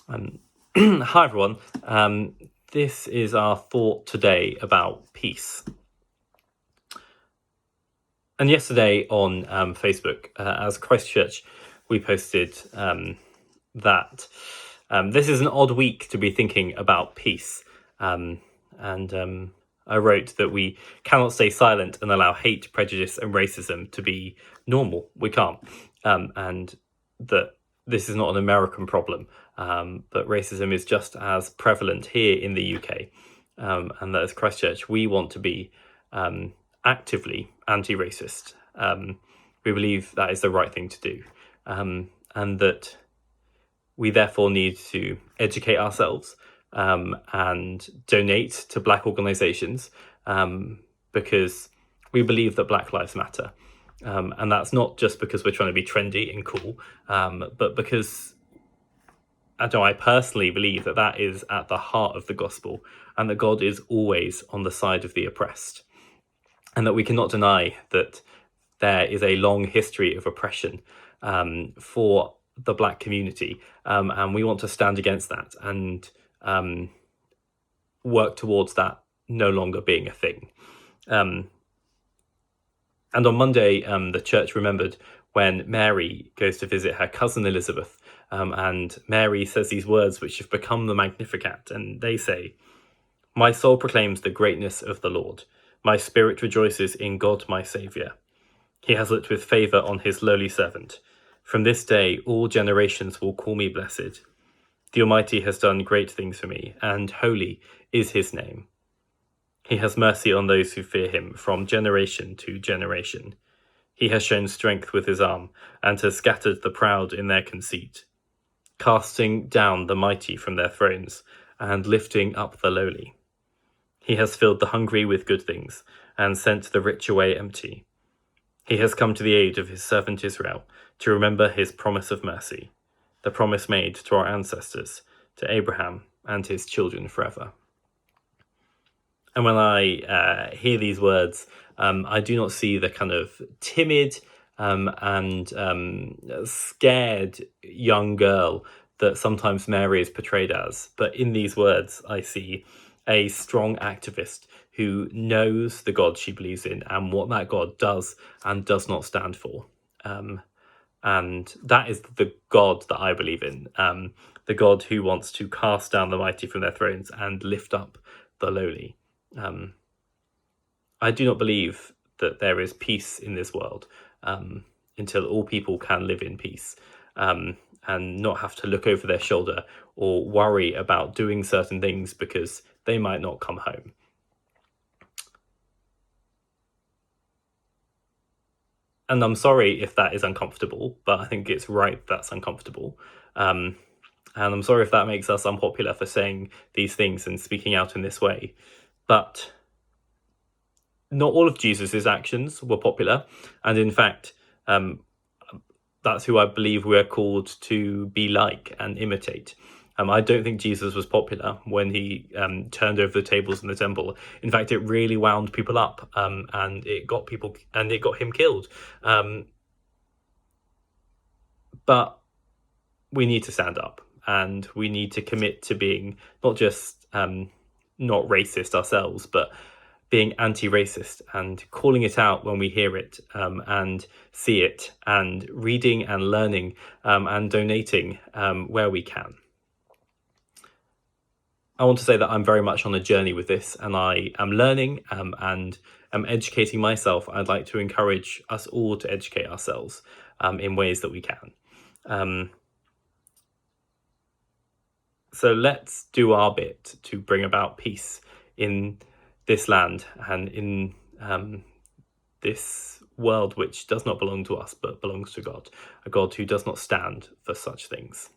Um, Hi everyone. This is our thought today about peace. And yesterday on Facebook, as Christchurch, we posted that this is an odd week to be thinking about peace. And I wrote that we cannot stay silent and allow hate, prejudice, and racism to be normal. We can't. And that this is not an American problem, but racism is just as prevalent here in the UK. And that as Christchurch, we want to be actively anti-racist. We believe that is the right thing to do, and that we therefore need to educate ourselves and donate to Black organisations because we believe that Black Lives Matter. And that's not just because we're trying to be trendy and cool, but because I personally believe that that is at the heart of the gospel, and that God is always on the side of the oppressed, and that we cannot deny that there is a long history of oppression for the Black community, and we want to stand against that and work towards that no longer being a thing. And on Monday, the church remembered when Mary goes to visit her cousin Elizabeth, and Mary says these words which have become the Magnificat, and they say, "My soul proclaims the greatness of the Lord. My spirit rejoices in God my Saviour. He has looked with favour on his lowly servant. From this day all generations will call me blessed. The Almighty has done great things for me, and holy is his name. He has mercy on those who fear him from generation to generation. He has shown strength with his arm, and has scattered the proud in their conceit, casting down the mighty from their thrones, and lifting up the lowly. He has filled the hungry with good things, and sent the rich away empty. He has come to the aid of his servant Israel, to remember his promise of mercy, the promise made to our ancestors, to Abraham and his children forever." And when I hear these words, I do not see the kind of timid and scared young girl that sometimes Mary is portrayed as. But in these words, I see a strong activist who knows the God she believes in and what that God does and does not stand for. And that is the God that I believe in, the God who wants to cast down the mighty from their thrones and lift up the lowly. I do not believe that there is peace in this world until all people can live in peace and not have to look over their shoulder or worry about doing certain things because they might not come home. And I'm sorry if that is uncomfortable, but I think it's right that's uncomfortable. And I'm sorry if that makes us unpopular for saying these things and speaking out in this way. But not all of Jesus's actions were popular. And in fact, that's who I believe we're called to be like and imitate. I don't think Jesus was popular when he turned over the tables in the temple. In fact, it really wound people up, and it got him killed. But we need to stand up, and we need to commit to being not just not racist ourselves, but being anti-racist and calling it out when we hear it and see it, and reading and learning and donating where we can. I want to say that I'm very much on a journey with this, and I am learning and am educating myself. I'd like to encourage us all to educate ourselves in ways that we can. So let's do our bit to bring about peace in this land and in this world which does not belong to us but belongs to God, a God who does not stand for such things.